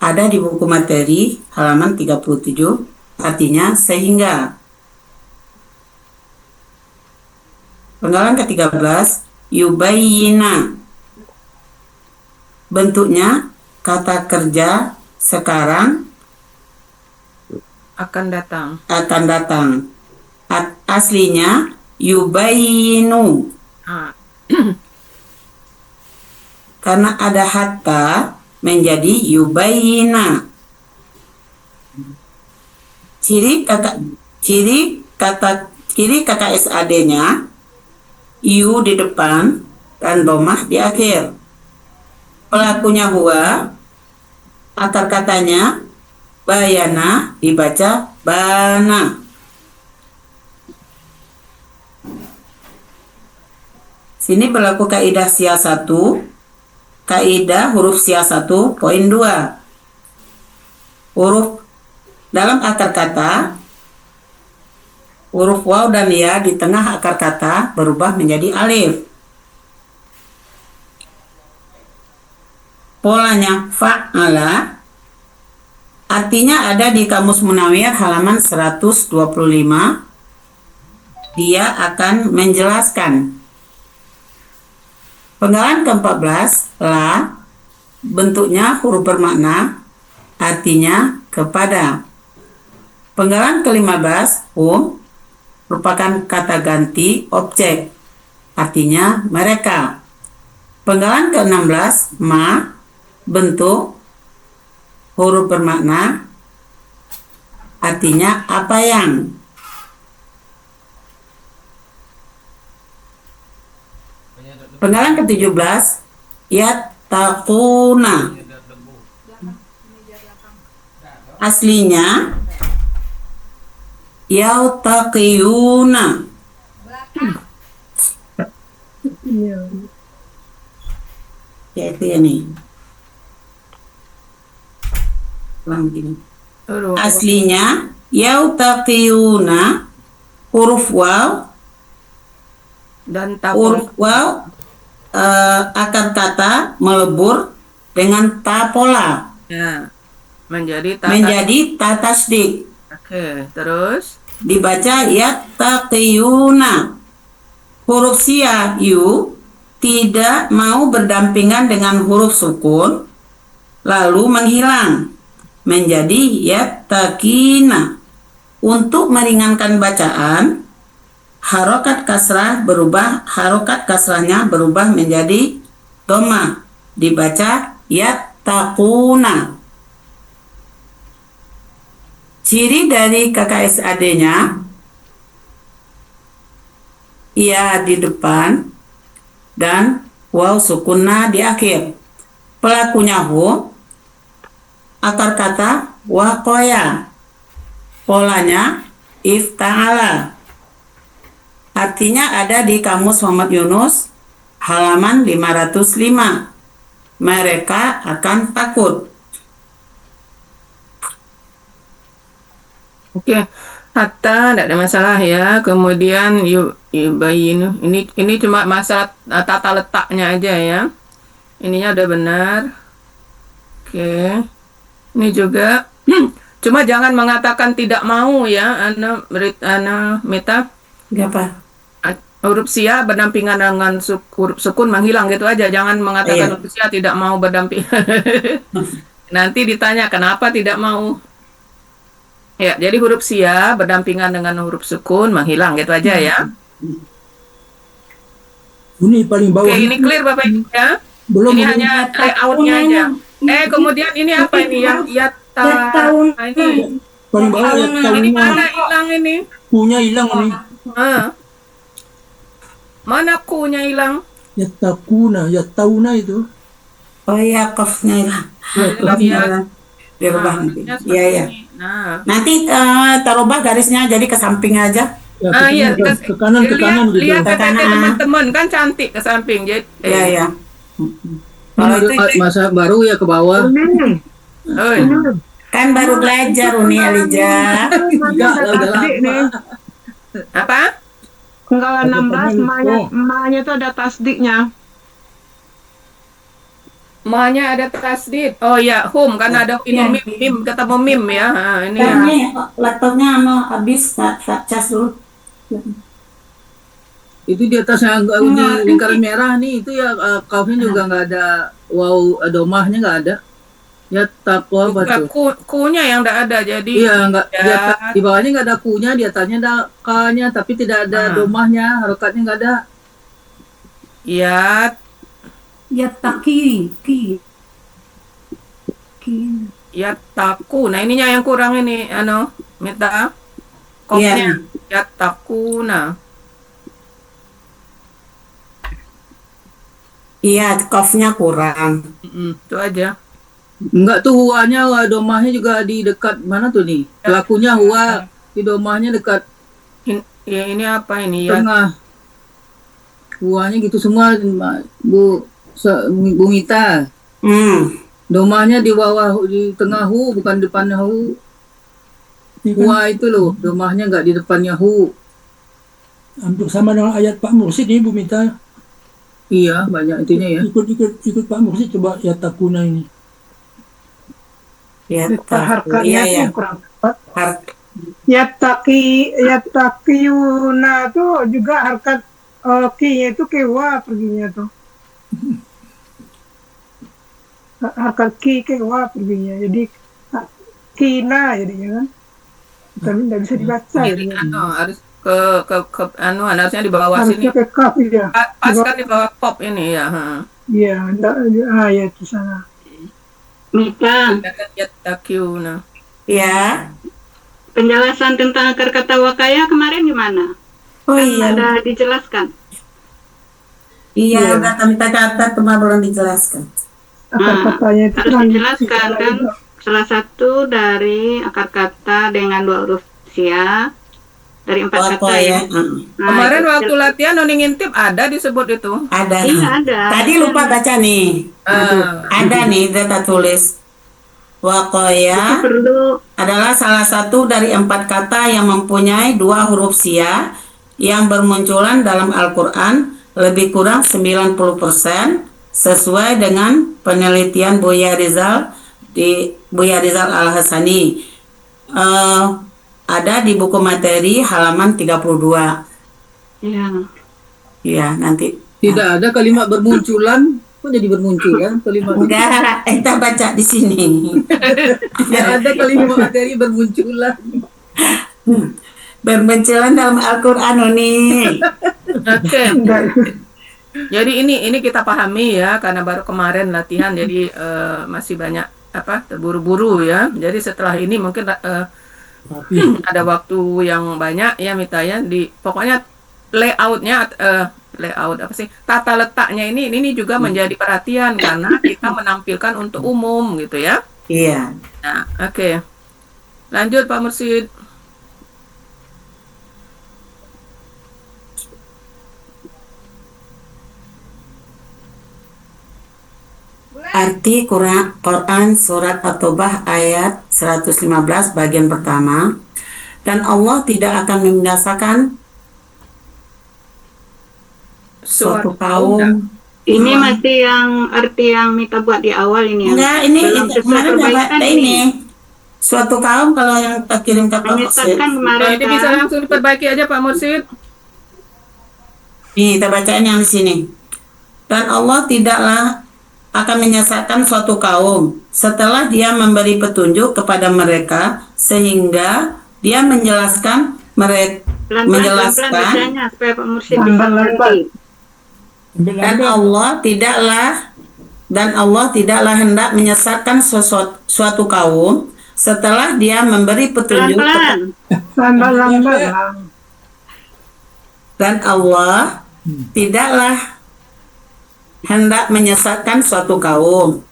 Ada di buku materi halaman 37. Artinya sehingga. Penggalan ke-13 yubayyina. Bentuknya kata kerja sekarang Akan datang. Aslinya yubayyinu. Karena ada hatta menjadi yubayyina. Ciri KKSAD-nya yu di depan dan domah di akhir. Pelakunya huwa, akar katanya bayana dibaca bana. Sini berlaku kaidah SIA 1, kaidah huruf SIA 1 poin 2. Huruf dalam akar kata, huruf waw dan ya di tengah akar kata berubah menjadi alif. Polanya fa'ala, artinya ada di Kamus Munawir halaman 125. Dia akan menjelaskan. Penggalan ke-14, la, bentuknya huruf bermakna, artinya kepada. Penggalan ke-15, merupakan kata ganti objek, artinya mereka. Penggalan ke-16, ma, bentuk huruf bermakna, artinya apa yang. Penggalan ke-17, yattaquna. Aslinya yautaqiyuna. Ya itu ya nih. Ulang gini. Aslinya yautaqiyuna, huruf waw Dan huruf waw akan kata melebur dengan ta pola ya, menjadi ta tasdik. Oke, terus Dibaca yattaqiyuna. Huruf sia yu tidak mau berdampingan dengan huruf sukun lalu menghilang menjadi yattaqina. Untuk meringankan bacaan, harokat kasrahnya berubah menjadi dhamma, dibaca yattaquna. Ciri dari KKSAD-nya, ia di depan dan waw sukunna di akhir. Pelakunya hu, akar kata waqoya, polanya ifta'ala. Artinya ada di Kamus Muhammad Yunus halaman 505. Mereka akan takut. oke, hatta tidak ada masalah ya. Kemudian yubayinu, ini cuma masalah tata letaknya aja ya. Ininya udah benar. Oke, ini juga cuma jangan mengatakan tidak mau ya, ana Mita. Apa? Huruf sia berdampingan dengan huruf sukun menghilang gitu aja. Jangan mengatakan huruf sia tidak mau berdampingan. Nanti ditanya kenapa tidak mau. Ya, jadi huruf sia berdampingan dengan huruf sukun menghilang gitu aja ya. Ini paling bawah. Oke, ini clear Bapak Ibu ya. Belum. Ini hanya layoutnya aja. Kemudian ini apa ini yang ini Paling bawah ini mana hilang ini? Kunya hilang nih. Mana kunya hilang? Yattauna itu. Oh iya, kofnya hilang. Kofnya dirubah nanti. Iya ya. Nah, Nanti terubah garisnya jadi ke samping aja. Ya, ke kanan gitu. Lihat teman-teman kan cantik ke samping. Jadi Iya ya. Kalau masa baru ya ke bawah. Kan baru belajar Uni Elija. Udah lama. apa? Kalau 16 emaknya tuh ada tasdiknya. Mahnya ada tasdid. Oh ya, hum kan ada ini mim ketemu mim ya. Ini ya. Laptopnya habis tak cas dulu. Itu di atas yang di lingkaran merah nih, itu ya kaufnya juga nggak ada, wow domahnya nggak ada. Ya takwa apa tuh? Kunya yang nggak ada jadi. Iya nggak. Di bawahnya nggak ada kunya, di atasnya ada k-nya, tapi tidak ada domahnya, harokatnya nggak ada. Ya. Yattaqi. Ya taku. Nah ininya yang kurang ini, Mita. Kopnya. Ya takuna. Iya, kofnya kurang. Itu aja. Enggak tuh huanya, domahnya juga di dekat mana tuh nih? Pelakunya hua, di domahnya dekat. Ini apa ini? Tengah. Huanya gitu semua, Bu Mita. Domahnya di bawah, di tengah hu, bukan depannya hu. Hua itu loh, domahnya nggak di depannya hu. Hampir sama dengan ayat Pak Mursid nih Bu Mita. Iya, banyak itunya ya. Ikut Pak Mursid coba ya takuna ini. Ya, harkatnya tuh kurang tepat. Yattaqiyuna tuh juga harkat ki-nya itu kewa perginya tuh. Harkat ki kewa perginya, jadi kina jadinya kan. Tapi nggak bisa dibaca. Harus harusnya di bawah harusnya sini. ke kaf ya. Pas kan di bawah pop ini ya. Iya, ya itu sana. Mita, Yattaquna. Ya. penjelasan tentang akar kata wakaya kemarin gimana? Oh iya. Ada dijelaskan? Iya, kata kata cuma belum dijelaskan. Akar katanya itu harus dijelaskan kan, salah satu dari akar kata dengan 2 huruf sia dari 4 kata ya. Kemarin waktu latihan Noni ngintip ada disebut itu. Ada. Iya, ada. Tadi lupa baca nih. Ada nih data tulis. Itu Wakoya perlu adalah salah satu dari 4 kata yang mempunyai 2 huruf sia yang bermunculan dalam Al-Quran lebih kurang 90% sesuai dengan penelitian Buya Rizal Al-Hasani. Ada di buku materi halaman 32. ya. Iya, nanti. Tidak ada kalimat bermunculan. Kok jadi bermunculan kalimat? Enggak, kita baca di sini. Tidak ada kalimat materi bermunculan. Bermunculan dalam Al-Quran ini. Oke. Jadi ini kita pahami ya karena baru kemarin latihan jadi masih banyak terburu-buru ya. Jadi setelah ini mungkin ada waktu yang banyak ya Mita ya pokoknya layoutnya tata letaknya ini juga menjadi perhatian karena kita menampilkan untuk umum gitu ya. Iya. Nah, oke. Lanjut Pak Mursid. Arti Quran Surat At-Taubah ayat 115 bagian pertama. Dan Allah tidak akan membinasakan suatu kaum. Ini masih yang arti yang Mita buat di awal ini ya. Enggak, ini Belum sesuai kemarin perbaikan ini. Suatu kaum kalau yang kita kirim ke Pak Mursid. Menyesatkan kemarin Ini bisa langsung diperbaiki aja Pak Mursid. Nih, kita bacain yang di sini. Dan Allah tidaklah akan menyesatkan suatu kaum setelah dia memberi petunjuk kepada mereka sehingga dia menjelaskan mereka pelan-pelan bacanya supaya Pak Mursid bisa mengerti. dan Allah tidaklah hendak menyesatkan suatu kaum setelah dia memberi petunjuk dan Allah tidaklah hendak menyesatkan suatu kaum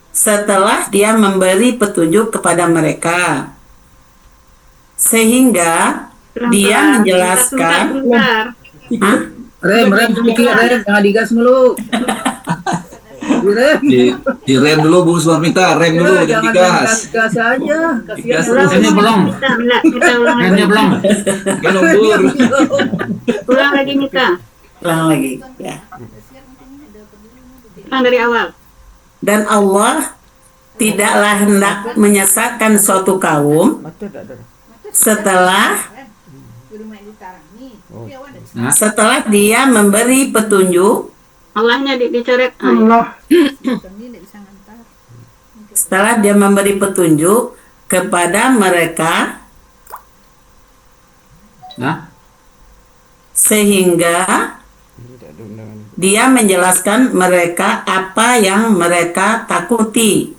setelah dia memberi petunjuk kepada mereka sehingga dia menjelaskan Rem, jangan digas mulu. Direm dulu Bu Suarmita, rem dulu, jangan digas. Gas aja. Digas dulu. Remnya belum. Remnya belum. Kan ukur. Ulang lagi Mita. ulang lagi ya. Ulang dari awal. Dan Allah tidaklah hendak menyesatkan suatu kaum setelah dia memberi petunjuk. Allahnya dicoret. Allah. Setelah dia memberi petunjuk kepada mereka, sehingga dia menjelaskan mereka apa yang mereka takuti.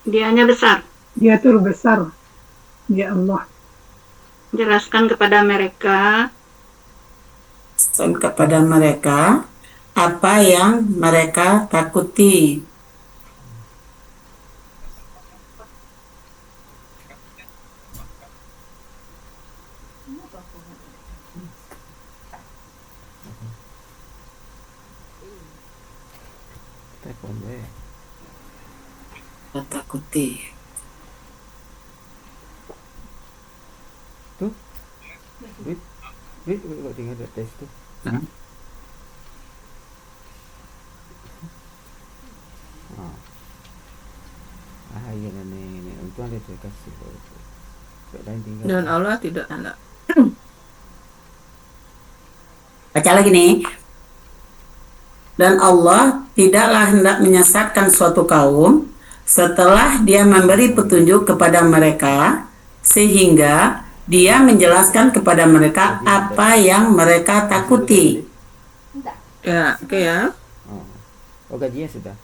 Dianya besar. Dia tur besar. Ya Allah. Jelaskan kepada mereka apa yang mereka takuti. Takuti. Tuh, wait, kok tinggal ada tes tuh. Iya nenek, itu ada kasih. Dan Allah tidak hendak. Baca lagi nih. Dan Allah tidaklah hendak menyesatkan suatu kaum setelah dia memberi petunjuk kepada mereka sehingga dia menjelaskan kepada mereka apa yang mereka takuti. Ya, oke ya. Oh, gajinya sudah.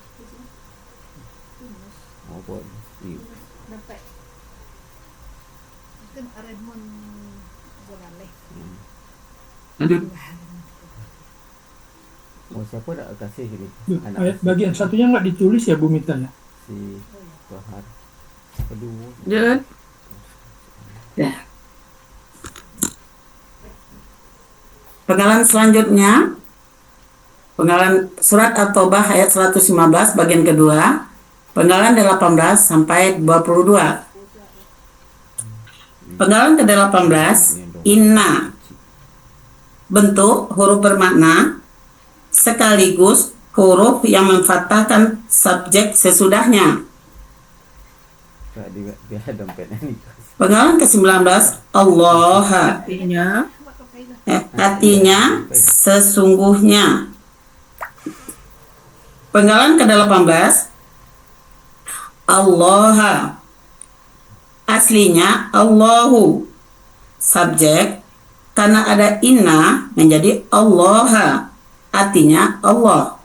Oh, boleh. Lanjut. Oh, siapa nak kasih ini? Anak Ayat bagian satunya nggak ditulis ya Bu Mita ya? si Bahar. Aduh. Jud. Ya. Penggalan selanjutnya, penggalan surat At-Taubah ayat 115 bagian kedua, penggalan 18 sampai 22. Penggalan ke-18, inna. Bentuk huruf bermakna sekaligus huruf yang memfathahkan subjek sesudahnya. Biar dompetnya nih. Penggalan ke-19, Allah. Artinya sesungguhnya. Penggalan ke-18, Allah. Aslinya Allahu. Subjek karena ada inna menjadi Allah. Artinya Allah.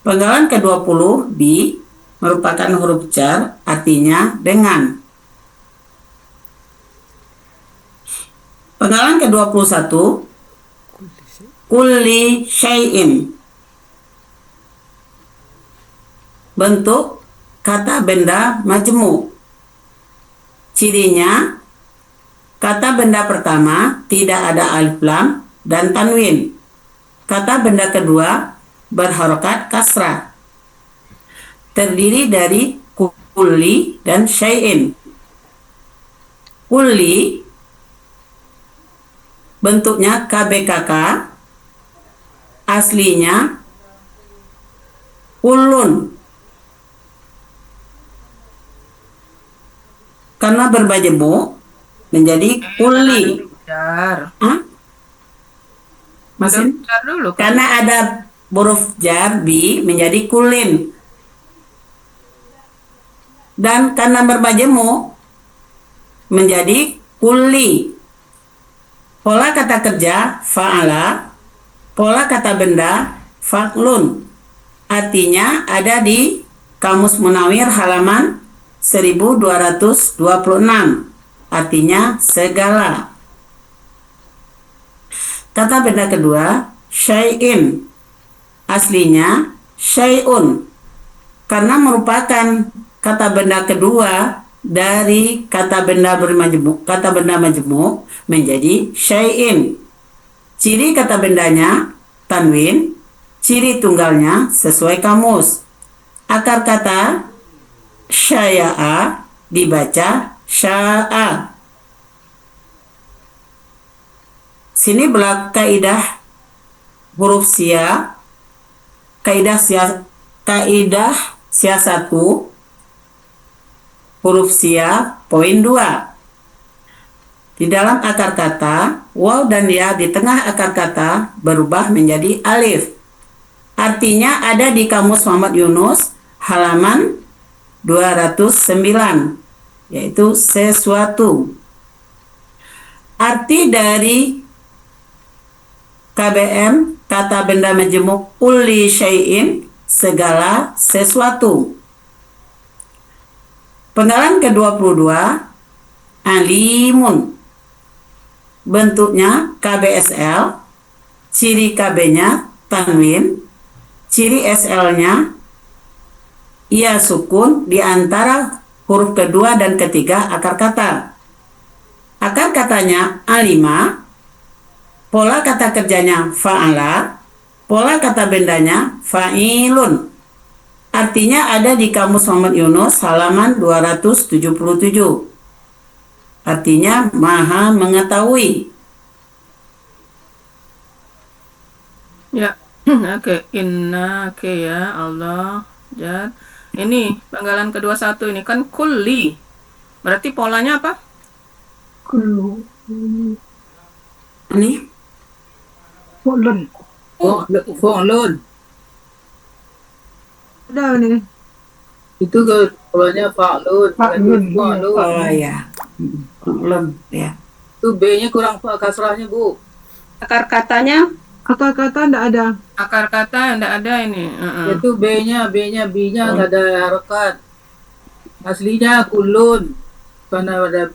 Penggalan ke-20 bi merupakan huruf jar, artinya dengan. Penggalan ke-21 kulli syai'in. Bentuk kata benda majmu'. Cirinya, kata benda pertama tidak ada alif lam dan tanwin. Kata benda kedua berharokat kasrah. Terdiri dari kulli dan syai'in. Kulli bentuknya KBKK, aslinya kulun. Karena bermajmu' menjadi kulli. Masin? Karena ada huruf jar bi menjadi kulin. Dan karena bermajmu' menjadi kulli. Pola kata kerja fa'ala, pola kata benda fa'lun. Artinya ada di Kamus Munawir halaman 1226. Artinya segala. Kata benda kedua syai'in. Aslinya syai'un. Karena merupakan kata benda kedua dari kata benda bermajmu', kata benda majmu' menjadi syai'in. Ciri kata bendanya tanwin, ciri tunggalnya sesuai kamus. Akar kata syaya'a dibaca sya'a. Sini berlaku kaidah huruf sia, kaidah sia 1, huruf sia poin 2. Di dalam akar kata, waw dan ya di tengah akar kata berubah menjadi alif. Artinya ada di Kamus Muhammad Yunus halaman 209, yaitu sesuatu. Arti dari KBM, kata benda majmu' kulli syai'in, segala sesuatu. Penggalan ke-22, alimun. Bentuknya KBSL, ciri KB-nya tanwin, ciri SL-nya ia sukun di antara huruf kedua dan ketiga akar kata. Akar katanya alima, pola kata kerjanya fa'ala, pola kata bendanya fa'ilun. Artinya ada di Kamus Muhammad Yunus halaman 277. Artinya maha mengetahui. Ya, oke. Inna, oke ya, Allah, Jad. Ini penggalan ke-21 ini kan kulli. Berarti polanya apa? Kullu. Ini Fu'lun. Fu'lun. Ada nih. Itu ke polanya fa'lun. Fa'lun. Oh ya. Fu'lun ya. Itu B-nya kurang kasrahnya, Bu. Akar katanya? Akar kata enggak ada. Akar kata enggak ada ini. Itu B-nya enggak ada harokat. Aslinya kulun. Karena ada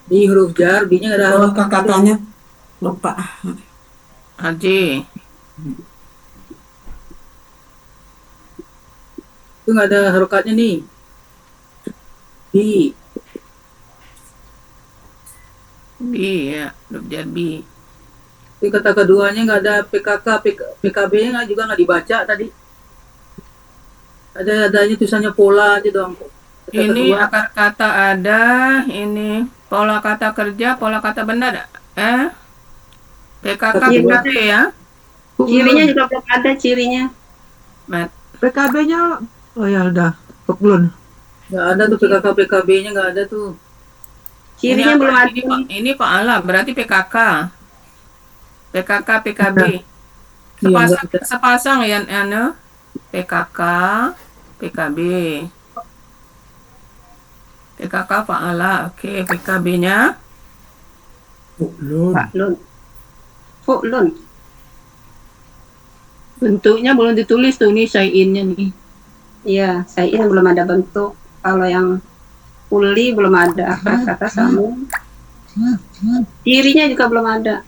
di huruf jar, B-nya enggak ada harokat. Akar katanya lupa. Haji. Itu nggak ada harokatnya nih. Bi. Ya, huruf jar bi. Di kata keduanya nggak ada PKK, PKB-nya juga nggak dibaca tadi. Adanya tulisannya pola aja dong. Kata Ini kedua. akar kata ada, ini pola kata kerja, pola kata benda ada. PKK, Iya, PKB ya. Cirinya juga belum ada cirinya. Mat. PKB-nya, oh ya udah, belum. Nggak ada tuh PKK, PKB-nya nggak ada tuh. Cirinya Ini belum apa? ada. Ini Pak Alam, berarti PKK. PKK, PKB. Iya, nggak Sepasang, ada. sepasang ya, PKK, PKB. PKK Fa'ala, oke. PKB-nya Fu'lun. Fu'lun. Bentuknya belum ditulis tuh nih syai'innya nih. Iya, syai'in belum ada bentuk. Kalau yang uli belum ada akar kata sambung. Cirinya juga belum ada.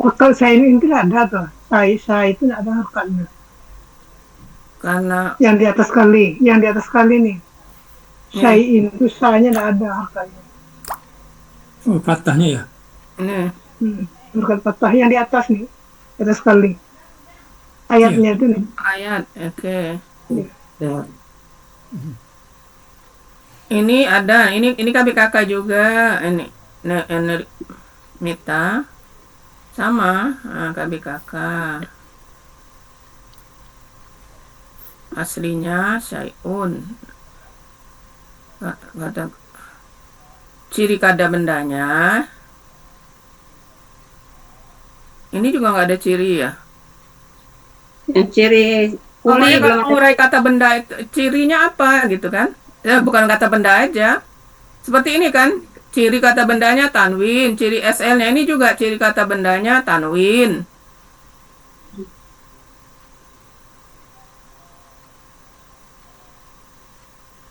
Kalau saya ini itu ada tuh. Saya itu nggak ada harokatnya. karena Yang di atas kali nih. Saya itu saya nggak ada harokatnya. Oh, fathahnya ya. ini Harokat patah yang di atas nih, di atas kali. Ayatnya itu nih. ayat, oke. Ya. Ini ada, ini KBKK juga, ini Mita sama KBKK. Aslinya syai'un. Kata ciri kada bendanya. Ini juga nggak ada ciri ya. Yang ciri uli Pokoknya belum kalau ada. mengurai kata benda itu cirinya apa gitu kan? Ya bukan kata benda aja. Seperti ini kan, ciri kata bendanya tanwin, ciri SL-nya ini juga ciri kata bendanya tanwin.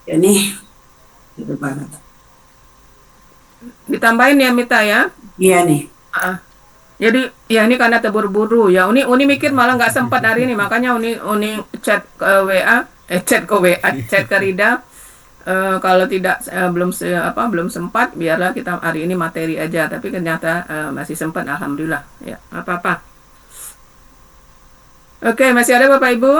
Ini itu banget. Ditambahin ya Mita ya. Iya nih. Jadi ya ini karena terburu-buru ya. Uni mikir malah nggak sempat hari ini, makanya Uni chat ke WA, chat ke Rida. Kalau tidak belum sempat, biarlah kita hari ini materi aja. Tapi ternyata masih sempat, alhamdulillah. Ya, apa-apa. Oke, masih ada Bapak Ibu.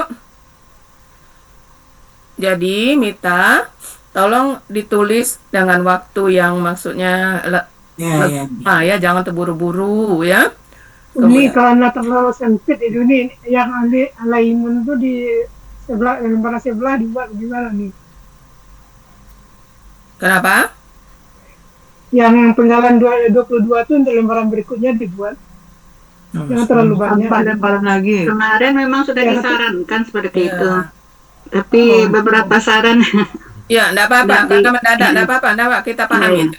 Jadi Mita, tolong ditulis dengan waktu yang maksudnya ya jangan terburu-buru ya. Ini karena terlalu sempit itu nih, yang alaimun itu di lembaran sebelah dibuat gimana nih? Kenapa? Yang penggalan 22 itu untuk lembaran berikutnya dibuat. Jangan terlalu banyak. Lembaran lagi. Kemarin memang sudah disarankan seperti Ya. itu. Tapi beberapa saran Ya, enggak apa-apa, Jadi- karena mendadak, enggak apa-apa, kita pahami.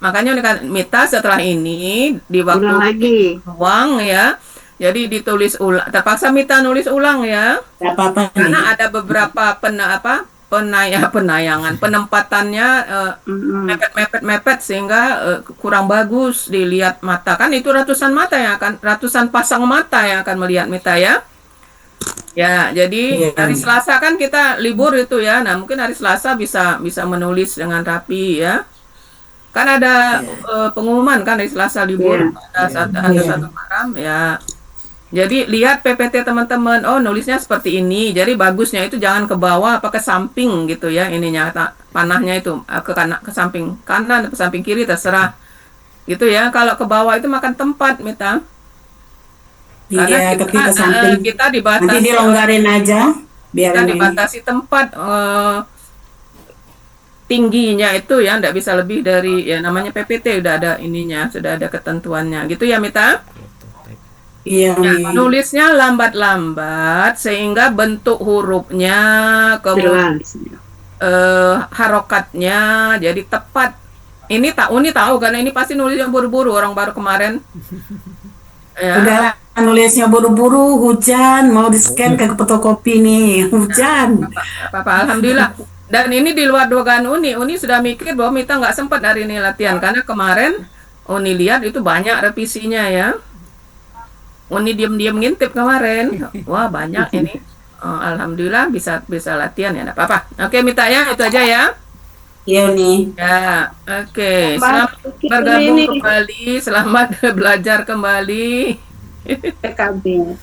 Makanya Mita setelah ini di waktu ulang lagi. ruang ya, jadi ditulis ulang. Terpaksa Mita nulis ulang ya, Nggak apa-apa nih. karena ada beberapa penayangan, penempatannya mepet-mepet sehingga kurang bagus dilihat mata. Kan itu ratusan pasang mata yang akan melihat Mita ya. Ya, jadi hari Selasa kan kita libur itu ya. Nah, mungkin hari Selasa bisa menulis dengan rapi ya. Kan ada pengumuman kan hari Selasa libur ada satu malam ya. Jadi lihat PPT teman-teman. Oh, nulisnya seperti ini. Jadi bagusnya itu jangan ke bawah apa ke samping gitu ya ininya panahnya itu ke samping kanan ke samping kiri terserah. Gitu ya. Kalau ke bawah itu makan tempat, Mita. Iya, tapi ke samping. Kita dibatasi. Nanti dilonggarin aja, biar Kita ini. dibatasi tempat tingginya itu ya, nggak bisa lebih dari ya namanya PPT udah ada ininya, sudah ada ketentuannya, gitu ya Mita. Iya. Ya, nulisnya lambat-lambat sehingga bentuk hurufnya, kemudian harokatnya jadi tepat. Ini Uni tahu karena ini pasti nulisnya buru-buru orang baru kemarin. Ya. Udahlah, nulisnya buru-buru, hujan, mau di-scan ke fotokopi nih, hujan. Apa alhamdulillah. Dan ini di luar dugaan Uni sudah mikir bahwa Mita nggak sempat hari ini latihan karena kemarin Uni lihat itu banyak revisinya ya. Uni diam-diam ngintip kemarin. Wah, banyak ini. Alhamdulillah bisa latihan ya, enggak apa-apa. Oke, Mita ya, itu aja ya. Iya nih. Ya, oke. Selamat bergabung kembali, selamat belajar kembali. PKB-nya.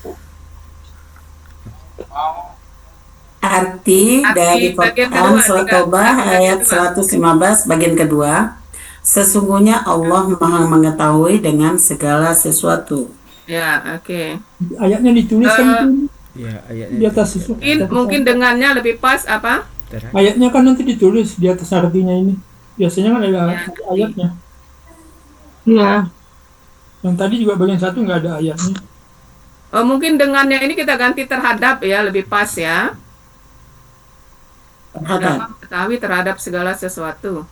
Arti dari Quran Surat Taubah ayat 115 bagian kedua. Sesungguhnya Allah Maha mengetahui dengan segala sesuatu. Ya, oke. Ayatnya ditulis kan itu Ya, di atas itu. Mungkin dengannya lebih pas apa? Ayatnya kan nanti ditulis di atas artinya ini. Biasanya kan ada ayatnya. Iya. Yang tadi juga bagian satu nggak ada ayatnya. Mungkin dengannya ini kita ganti terhadap ya, lebih pas ya. Terhadap. Mengetahui terhadap segala sesuatu.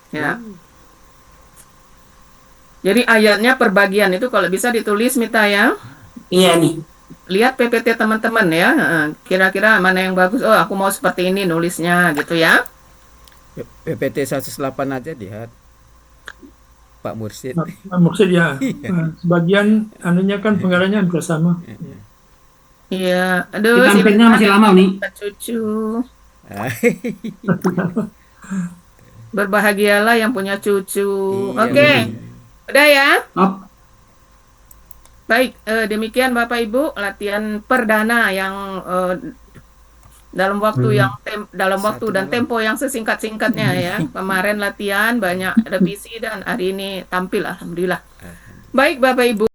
Ya. Jadi ayatnya perbagian itu kalau bisa ditulis Mita ya. Iya nih. Lihat PPT teman-teman ya. Kira-kira mana yang bagus. Oh, aku mau seperti ini nulisnya gitu ya. PPT 108 aja lihat. Pak Mursid. Pak Mursid ya. Sebagian anunya kan penggaranya hampir sama. Iya. Aduh, Tampilnya masih lama nih. Cucu. Berbahagialah yang punya cucu. Oke. Udah ya? Baik, demikian Bapak Ibu latihan perdana yang dalam waktu dalam waktu dan tempo yang sesingkat-singkatnya ya. Kemarin latihan banyak revisi dan hari ini tampil alhamdulillah. Baik Bapak Ibu